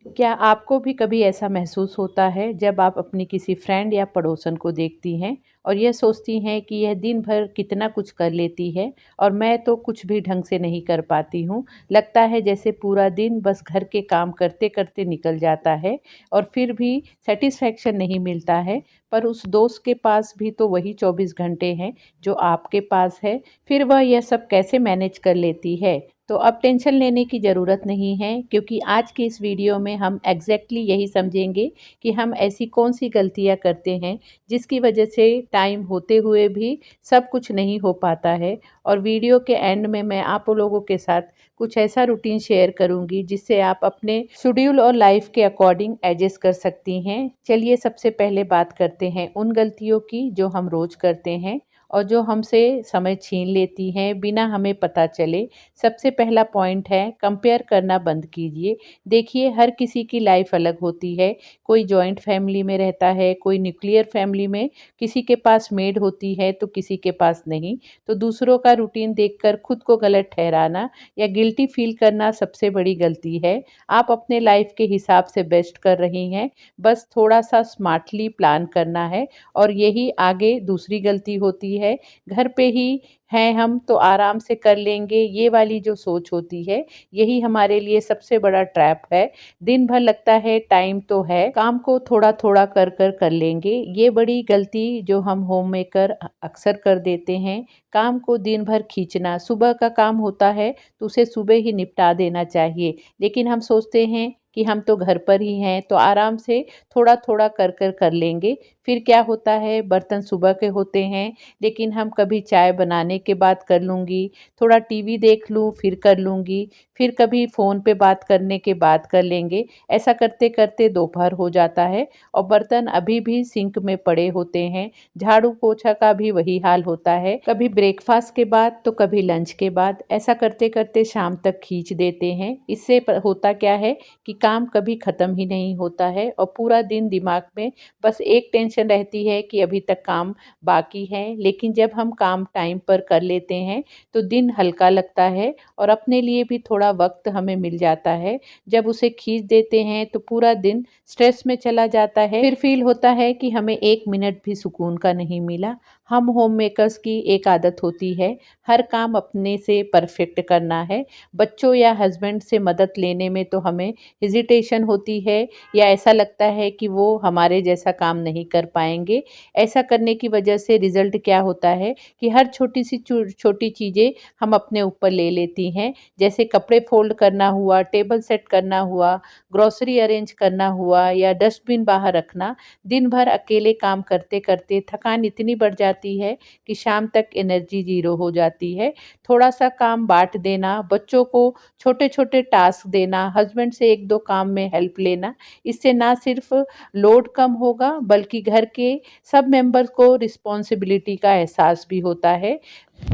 क्या आपको भी कभी ऐसा महसूस होता है जब आप अपनी किसी फ्रेंड या पड़ोसन को देखती हैं और यह सोचती हैं कि यह दिन भर कितना कुछ कर लेती है और मैं तो कुछ भी ढंग से नहीं कर पाती हूँ। लगता है जैसे पूरा दिन बस घर के काम करते करते निकल जाता है और फिर भी सेटिस्फैक्शन नहीं मिलता है। पर उस दोस्त के पास भी तो वही 24 घंटे हैं जो आपके पास है। फिर वह यह सब कैसे मैनेज कर लेती है? तो अब टेंशन लेने की ज़रूरत नहीं है, क्योंकि आज की इस वीडियो में हम एग्जैक्टली यही समझेंगे कि हम ऐसी कौन सी गलतियां करते हैं जिसकी वजह से टाइम होते हुए भी सब कुछ नहीं हो पाता है। और वीडियो के एंड में मैं आप लोगों के साथ कुछ ऐसा रूटीन शेयर करूंगी जिससे आप अपने शेड्यूल और लाइफ के अकॉर्डिंग एडजस्ट कर सकती हैं। चलिए सबसे पहले बात करते हैं उन गलतियों की जो हम रोज़ करते हैं और जो हमसे समय छीन लेती हैं बिना हमें पता चले। सबसे पहला पॉइंट है, कंपेयर करना बंद कीजिए। देखिए, हर किसी की लाइफ अलग होती है। कोई जॉइंट फैमिली में रहता है, कोई न्यूक्लियर फैमिली में, किसी के पास मेड होती है तो किसी के पास नहीं। तो दूसरों का रूटीन देखकर खुद को गलत ठहराना या गिल्टी फील करना सबसे बड़ी गलती है। आप अपने लाइफ के हिसाब से बेस्ट कर रही हैं, बस थोड़ा सा स्मार्टली प्लान करना है। और यही आगे दूसरी गलती होती है, घर पे ही हैं हम तो आराम से कर लेंगे, ये वाली जो सोच होती है, यही हमारे लिए सबसे बड़ा ट्रैप है। दिन भर लगता है टाइम तो है, काम को थोड़ा थोड़ा कर कर कर लेंगे। ये बड़ी गलती जो हम होम मेकर अक्सर कर देते हैं। काम को दिन भर खींचना, सुबह का काम होता है तो उसे सुबह ही निपटा देना चाहिए, लेकिन हम सोचते हैं कि हम तो घर पर ही हैं तो आराम से थोड़ा थोड़ा कर कर कर लेंगे। फिर क्या होता है, बर्तन सुबह के होते हैं लेकिन हम कभी चाय बनाने के बाद कर लूँगी, थोड़ा टीवी देख लूँ फिर कर लूँगी, फिर कभी फ़ोन पे बात करने के बाद कर लेंगे। ऐसा करते करते दोपहर हो जाता है और बर्तन अभी भी सिंक में पड़े होते हैं। झाड़ू पोछा का भी वही हाल होता है, कभी ब्रेकफास्ट के बाद तो कभी लंच के बाद। ऐसा करते करते शाम तक खींच देते हैं। इससे होता क्या है कि काम कभी ख़त्म ही नहीं होता है और पूरा दिन दिमाग में बस एक टेंशन रहती है कि अभी तक काम बाकी है। लेकिन जब हम काम टाइम पर कर लेते हैं तो दिन हल्का लगता है और अपने लिए भी थोड़ा वक्त हमें मिल जाता है। जब उसे खींच देते हैं तो पूरा दिन स्ट्रेस में चला जाता है, फिर फील होता है कि हमें एक मिनट भी सुकून का नहीं मिला। हम होम मेकर्स की एक आदत होती है, हर काम अपने से परफेक्ट करना है। बच्चों या हस्बैंड से मदद लेने में तो हमें हेजिटेशन होती है या ऐसा लगता है कि वो हमारे जैसा काम नहीं कर पाएंगे। ऐसा करने की वजह से रिजल्ट क्या होता है कि हर छोटी सी छोटी चीज़ें हम अपने ऊपर ले लेती हैं। जैसे कपड़े फोल्ड करना हुआ, टेबल सेट करना हुआ, ग्रोसरी अरेंज करना हुआ या डस्टबिन बाहर रखना। दिन भर अकेले काम करते करते थकान इतनी बढ़ जाती है कि शाम तक एनर्जी ज़ीरो हो जाती है। थोड़ा सा काम बाँट देना, बच्चों को छोटे छोटे टास्क देना, हस्बैंड से एक दो काम में हेल्प लेना, इससे ना सिर्फ लोड कम होगा बल्कि घर के सब मेंबर्स को रिस्पॉन्सिबिलिटी का एहसास भी होता है।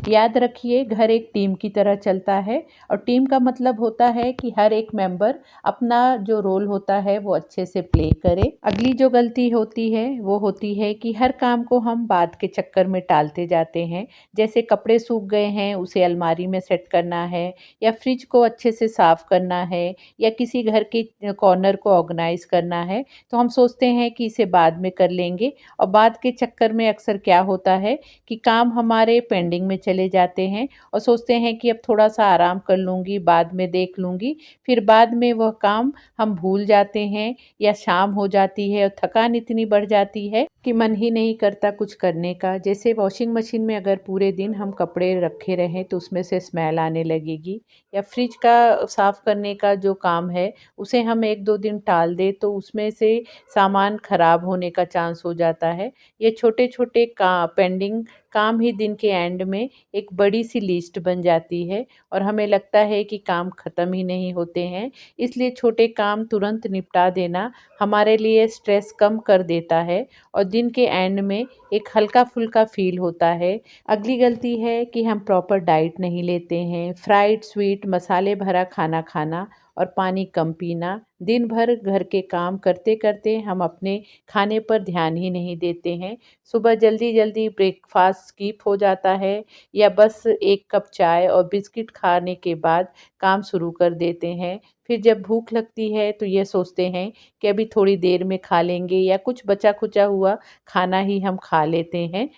याद रखिए, घर एक टीम की तरह चलता है और टीम का मतलब होता है कि हर एक मेंबर अपना जो रोल होता है वो अच्छे से प्ले करे। अगली जो गलती होती है वो होती है कि हर काम को हम बाद के चक्कर में टालते जाते हैं। जैसे कपड़े सूख गए हैं, उसे अलमारी में सेट करना है, या फ्रिज को अच्छे से साफ करना है, या किसी घर के कॉर्नर को ऑर्गेनाइज करना है, तो हम सोचते हैं कि इसे बाद में कर लेंगे। और बाद के चक्कर में अक्सर क्या होता है कि काम हमारे पेंडिंग में चले जाते हैं और सोचते हैं कि अब थोड़ा सा आराम कर लूँगी, बाद में देख लूँगी। फिर बाद में वह काम हम भूल जाते हैं या शाम हो जाती है और थकान इतनी बढ़ जाती है कि मन ही नहीं करता कुछ करने का। जैसे वॉशिंग मशीन में अगर पूरे दिन हम कपड़े रखे रहें तो उसमें से स्मेल आने लगेगी, या फ्रिज का साफ़ करने का जो काम है उसे हम एक दो दिन टाल दें तो उसमें से सामान खराब होने का चांस हो जाता है। ये छोटे छोटे पेंडिंग काम ही दिन के एंड में एक बड़ी सी लिस्ट बन जाती है और हमें लगता है कि काम ख़त्म ही नहीं होते हैं। इसलिए छोटे काम तुरंत निपटा देना हमारे लिए स्ट्रेस कम कर देता है और दिन के एंड में एक हल्का फुल्का फील होता है। अगली गलती है कि हम प्रॉपर डाइट नहीं लेते हैं। फ्राइड, स्वीट, मसाले भरा खाना खाना और पानी कम पीना, दिन भर घर के काम करते करते हम अपने खाने पर ध्यान ही नहीं देते हैं। सुबह जल्दी जल्दी ब्रेकफास्ट स्किप हो जाता है या बस एक कप चाय और बिस्किट खाने के बाद काम शुरू कर देते हैं। फिर जब भूख लगती है तो ये सोचते हैं कि अभी थोड़ी देर में खा लेंगे या कुछ बचा खुचा हुआ खाना ही हम खा लेते हैं।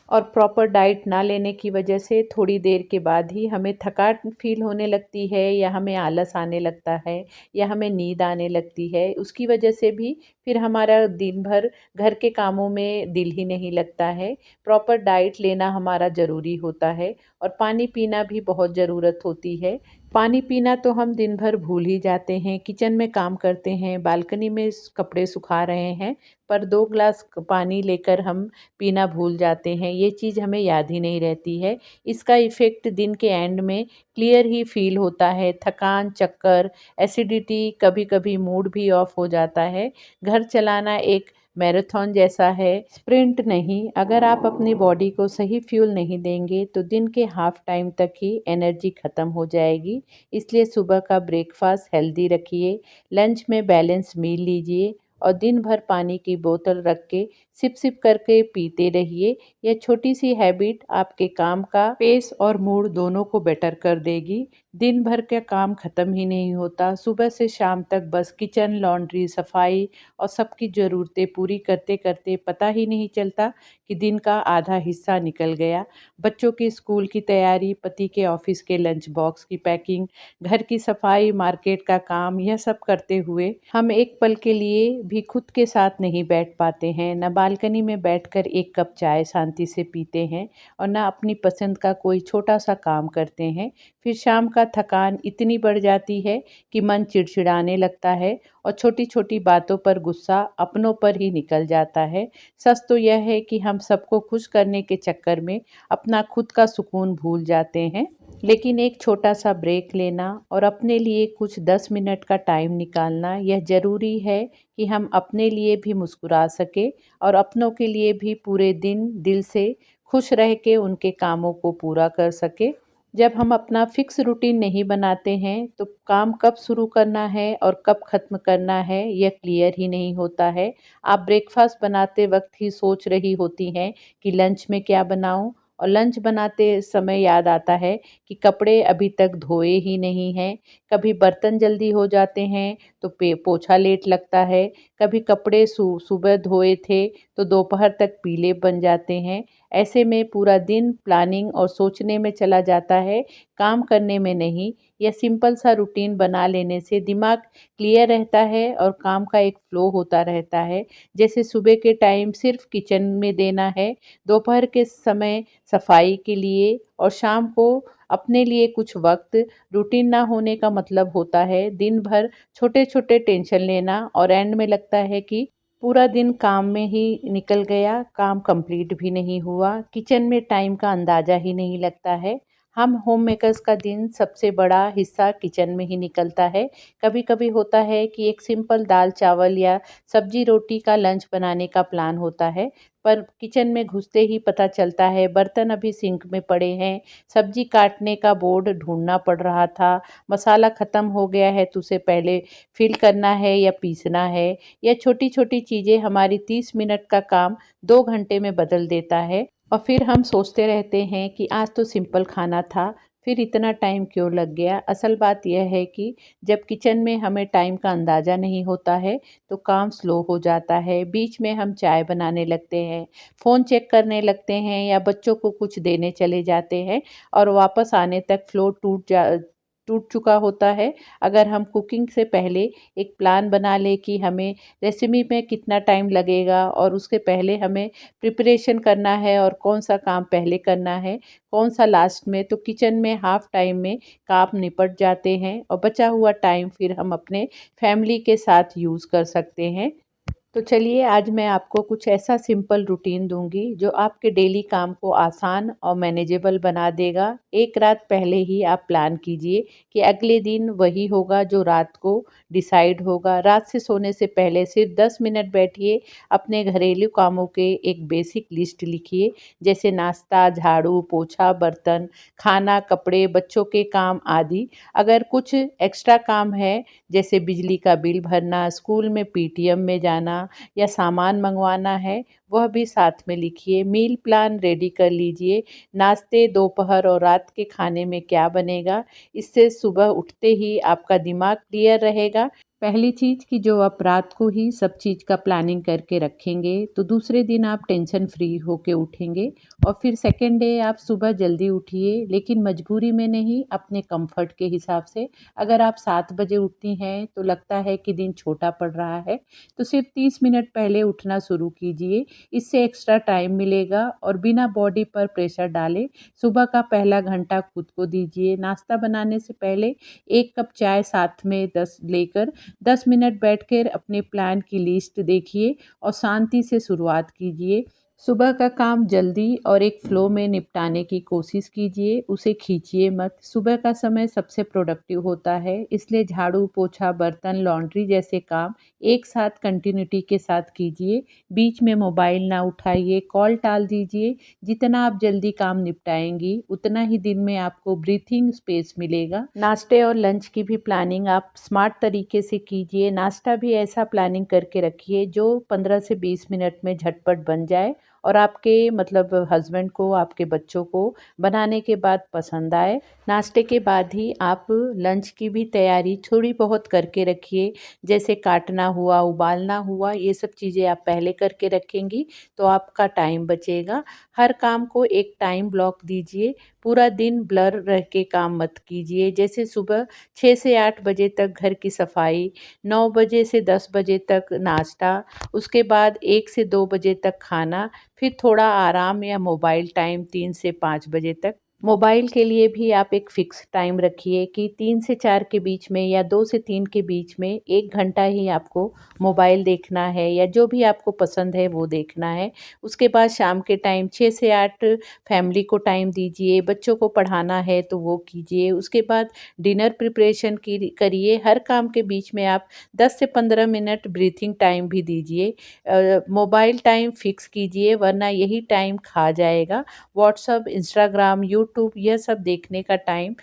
और प्रॉपर डाइट ना लेने की वजह से थोड़ी देर के बाद ही हमें थकान फील होने लगती है या हमें आलस आने लगता है या हमें नींद आने लगती है। उसकी वजह से भी फिर हमारा दिन भर घर के कामों में दिल ही नहीं लगता है। प्रॉपर डाइट लेना हमारा ज़रूरी होता है और पानी पीना भी बहुत ज़रूरत होती है। पानी पीना तो हम दिन भर भूल ही जाते हैं, किचन में काम करते हैं, बालकनी में कपड़े सुखा रहे हैं, पर 2 ग्लास पानी लेकर हम पीना भूल जाते हैं। ये चीज़ हमें याद ही नहीं रहती है। इसका इफ़ेक्ट दिन के एंड में क्लियर ही फ़ील होता है। थकान, चक्कर, एसिडिटी, कभी-कभी मूड भी ऑफ हो जाता है। घर चलाना एक मैराथन जैसा है, स्प्रिंट नहीं। अगर आप अपनी बॉडी को सही फ्यूल नहीं देंगे तो दिन के हाफ टाइम तक ही एनर्जी ख़त्म हो जाएगी। इसलिए सुबह का ब्रेकफास्ट हेल्दी रखिए, लंच में बैलेंस मील लीजिए और दिन भर पानी की बोतल रख के सिप सिप करके पीते रहिए। यह छोटी सी हैबिट आपके काम का पेस और मूड दोनों को बेटर कर देगी। दिन भर का काम ख़त्म ही नहीं होता। सुबह से शाम तक बस किचन, लॉन्ड्री, सफाई और सबकी ज़रूरतें पूरी करते करते पता ही नहीं चलता कि दिन का आधा हिस्सा निकल गया। बच्चों के स्कूल की तैयारी, पति के ऑफिस के लंच बॉक्स की पैकिंग, घर की सफाई, मार्केट का काम, यह सब करते हुए हम एक पल के लिए भी खुद के साथ नहीं बैठ पाते हैं। न बालकनी में बैठकर एक कप चाय शांति से पीते हैं और न अपनी पसंद का कोई छोटा सा काम करते हैं। फिर शाम का थकान इतनी बढ़ जाती है कि मन चिड़चिड़ाने लगता है और छोटी छोटी बातों पर गुस्सा अपनों पर ही निकल जाता है। सच तो यह है कि हम सबको खुश करने के चक्कर में अपना खुद का सुकून भूल जाते हैं। लेकिन एक छोटा सा ब्रेक लेना और अपने लिए कुछ 10 मिनट का टाइम निकालना, यह ज़रूरी है कि हम अपने लिए भी मुस्कुरा सके और अपनों के लिए भी पूरे दिन दिल से खुश रह के उनके कामों को पूरा कर सके। जब हम अपना फिक्स रूटीन नहीं बनाते हैं तो काम कब शुरू करना है और कब ख़त्म करना है यह क्लियर ही नहीं होता है। आप ब्रेकफास्ट बनाते वक्त ही सोच रही होती हैं कि लंच में क्या बनाऊं, और लंच बनाते समय याद आता है कि कपड़े अभी तक धोए ही नहीं हैं। कभी बर्तन जल्दी हो जाते हैं तो पोछा लेट लगता है। कभी कपड़े सुबह धोए थे तो दोपहर तक पीले बन जाते हैं। ऐसे में पूरा दिन प्लानिंग और सोचने में चला जाता है, काम करने में नहीं। यह सिंपल सा रूटीन बना लेने से दिमाग क्लियर रहता है और काम का एक फ्लो होता रहता है। जैसे सुबह के टाइम सिर्फ किचन में देना है, दोपहर के समय सफाई के लिए और शाम को अपने लिए कुछ वक्त। रूटीन ना होने का मतलब होता है दिन भर छोटे छोटे टेंशन लेना और एंड में लगता है कि पूरा दिन काम में ही निकल गया, काम कंप्लीट भी नहीं हुआ, किचन में टाइम का अंदाज़ा ही नहीं लगता है। हम होम मेकर्स का दिन सबसे बड़ा हिस्सा किचन में ही निकलता है। कभी कभी होता है कि एक सिंपल दाल चावल या सब्जी रोटी का लंच बनाने का प्लान होता है, पर किचन में घुसते ही पता चलता है बर्तन अभी सिंक में पड़े हैं, सब्जी काटने का बोर्ड ढूंढना पड़ रहा था, मसाला ख़त्म हो गया है तो उसे पहले फिल करना है या पीसना है। यह छोटी छोटी चीज़ें हमारी 30 मिनट का काम 2 घंटे में बदल देता है और फिर हम सोचते रहते हैं कि आज तो सिंपल खाना था, फिर इतना टाइम क्यों लग गया। असल बात यह है कि जब किचन में हमें टाइम का अंदाज़ा नहीं होता है तो काम स्लो हो जाता है। बीच में हम चाय बनाने लगते हैं, फ़ोन चेक करने लगते हैं या बच्चों को कुछ देने चले जाते हैं और वापस आने तक फ्लो टूट चुका होता है। अगर हम कुकिंग से पहले एक प्लान बना लें कि हमें रेसिपी में कितना टाइम लगेगा और उसके पहले हमें प्रिपरेशन करना है और कौन सा काम पहले करना है, कौन सा लास्ट में, तो किचन में हाफ टाइम में काम निपट जाते हैं और बचा हुआ टाइम फिर हम अपने फैमिली के साथ यूज़ कर सकते हैं। तो चलिए आज मैं आपको कुछ ऐसा सिंपल रूटीन दूंगी जो आपके डेली काम को आसान और मैनेजेबल बना देगा। एक रात पहले ही आप प्लान कीजिए कि अगले दिन वही होगा जो रात को डिसाइड होगा। रात से सोने से पहले सिर्फ 10 मिनट बैठिए, अपने घरेलू कामों के एक बेसिक लिस्ट लिखिए, जैसे नाश्ता, झाड़ू, पोछा, बर्तन, खाना, कपड़े, बच्चों के काम आदि। अगर कुछ एक्स्ट्रा काम है जैसे बिजली का बिल भरना, स्कूल में पीटीएम में जाना या सामान मंगवाना है, वह भी साथ में लिखिए। मील प्लान रेडी कर लीजिए, नाश्ते, दोपहर और रात के खाने में क्या बनेगा। इससे सुबह उठते ही आपका दिमाग क्लियर रहेगा। पहली चीज़ कि जो आप रात को ही सब चीज़ का प्लानिंग करके रखेंगे तो दूसरे दिन आप टेंशन फ्री होके उठेंगे। और फिर सेकेंड डे आप सुबह जल्दी उठिए, लेकिन मजबूरी में नहीं, अपने कंफर्ट के हिसाब से। अगर आप 7 बजे उठती हैं तो लगता है कि दिन छोटा पड़ रहा है, तो सिर्फ 30 मिनट पहले उठना शुरू कीजिए। इससे एक्स्ट्रा टाइम मिलेगा और बिना बॉडी पर प्रेशर डाले सुबह का पहला घंटा खुद को दीजिए। नाश्ता बनाने से पहले 1 कप चाय साथ में 10 मिनट बैठकर अपने प्लान की लिस्ट देखिए और शांति से शुरुआत कीजिए। सुबह का काम जल्दी और एक फ्लो में निपटाने की कोशिश कीजिए, उसे खींचिए मत। सुबह का समय सबसे प्रोडक्टिव होता है, इसलिए झाड़ू, पोछा, बर्तन, लॉन्ड्री जैसे काम एक साथ कंटिन्यूटी के साथ कीजिए। बीच में मोबाइल ना उठाइए, कॉल टाल दीजिए। जितना आप जल्दी काम निपटाएंगी उतना ही दिन में आपको ब्रीथिंग स्पेस मिलेगा। नाश्ते और लंच की भी प्लानिंग आप स्मार्ट तरीके से कीजिए। नाश्ता भी ऐसा प्लानिंग करके रखिए जो 15 से 20 मिनट में झटपट बन जाए और आपके मतलब हस्बैंड को, आपके बच्चों को बनाने के बाद पसंद आए। नाश्ते के बाद ही आप लंच की भी तैयारी थोड़ी बहुत करके रखिए, जैसे काटना हुआ, उबालना हुआ, ये सब चीज़ें आप पहले करके रखेंगी तो आपका टाइम बचेगा। हर काम को एक टाइम ब्लॉक दीजिए, पूरा दिन ब्लर रह के काम मत कीजिए। जैसे सुबह 6 से 8 बजे तक घर की सफाई, 9 बजे से 10 बजे तक नाश्ता, उसके बाद 1 से 2 बजे तक खाना, फिर थोड़ा आराम या मोबाइल टाइम 3 से 5 बजे तक। मोबाइल के लिए भी आप एक फ़िक्स टाइम रखिए कि 3 से 4 के बीच में या 2 से 3 के बीच में 1 घंटा ही आपको मोबाइल देखना है या जो भी आपको पसंद है वो देखना है। उसके बाद शाम के टाइम 6 से 8 फैमिली को टाइम दीजिए, बच्चों को पढ़ाना है तो वो कीजिए। उसके बाद डिनर प्रिपरेशन की करिए। हर काम के बीच में आप 10 से 15 मिनट ब्रीथिंग टाइम भी दीजिए। मोबाइल टाइम फ़िक्स कीजिए वरना यही टाइम खा जाएगा। व्हाट्सअप, इंस्टाग्राम, यूट्यूब यह सब देखने का टाइम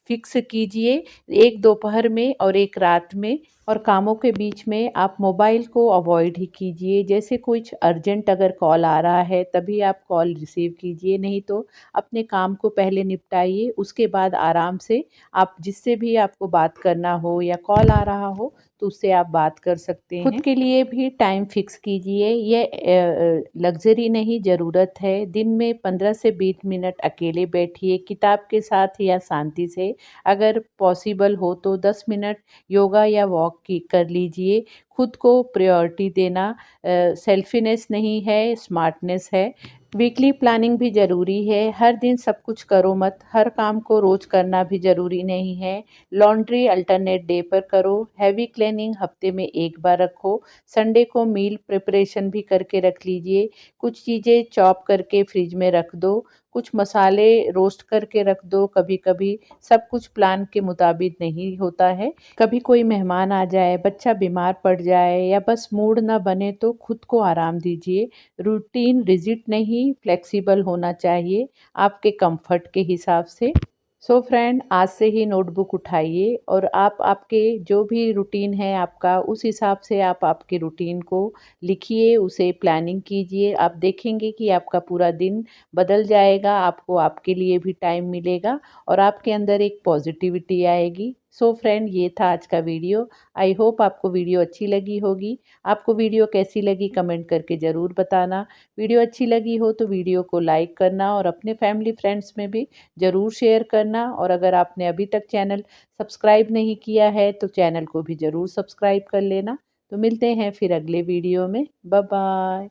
फिक्स कीजिए, एक दोपहर में और एक रात में। और कामों के बीच में आप मोबाइल को अवॉइड ही कीजिए। जैसे कुछ अर्जेंट अगर कॉल आ रहा है तभी आप कॉल रिसीव कीजिए, नहीं तो अपने काम को पहले निपटाइए। उसके बाद आराम से आप जिससे भी आपको बात करना हो या कॉल आ रहा हो तो उससे आप बात कर सकते हैं। खुद के लिए भी टाइम फिक्स कीजिए, ये लग्ज़री नहीं, ज़रूरत है। दिन में 15 से 20 मिनट अकेले बैठिए किताब के साथ या शांति से। अगर पॉसिबल हो तो 10 मिनट योगा या वॉक की कर लीजिए। खुद को प्रायोरिटी देना सेल्फिनेस नहीं है, स्मार्टनेस है। वीकली प्लानिंग भी ज़रूरी है, हर दिन सब कुछ करो मत, हर काम को रोज़ करना भी ज़रूरी नहीं है। लॉन्ड्री अल्टरनेट डे पर करो, हैवी क्लीनिंग हफ्ते में एक बार रखो। संडे को मील प्रिपरेशन भी करके रख लीजिए। कुछ चीज़ें चॉप करके फ्रिज में रख दो, कुछ मसाले रोस्ट करके रख दो। कभी कभी सब कुछ प्लान के मुताबिक नहीं होता है, कभी कोई मेहमान आ जाए, बच्चा बीमार पड़ जाए या बस मूड ना बने तो खुद को आराम दीजिए। रूटीन रिजिड नहीं, फ्लेक्सिबल होना चाहिए आपके कंफर्ट के हिसाब से। सो फ्रेंड, आज से ही नोटबुक उठाइए और आप आपके जो भी रूटीन है आपका, उस हिसाब से आप आपके रूटीन को लिखिए, उसे प्लानिंग कीजिए। आप देखेंगे कि आपका पूरा दिन बदल जाएगा, आपको आपके लिए भी टाइम मिलेगा और आपके अंदर एक पॉजिटिविटी आएगी। सो फ्रेंड, ये था आज का वीडियो। आई होप आपको वीडियो अच्छी लगी होगी। आपको वीडियो कैसी लगी कमेंट करके ज़रूर बताना। वीडियो अच्छी लगी हो तो वीडियो को लाइक करना और अपने फैमिली फ्रेंड्स में भी ज़रूर शेयर करना। और अगर आपने अभी तक चैनल सब्सक्राइब नहीं किया है तो चैनल को भी ज़रूर सब्सक्राइब कर लेना। तो मिलते हैं फिर अगले वीडियो में। Bye bye.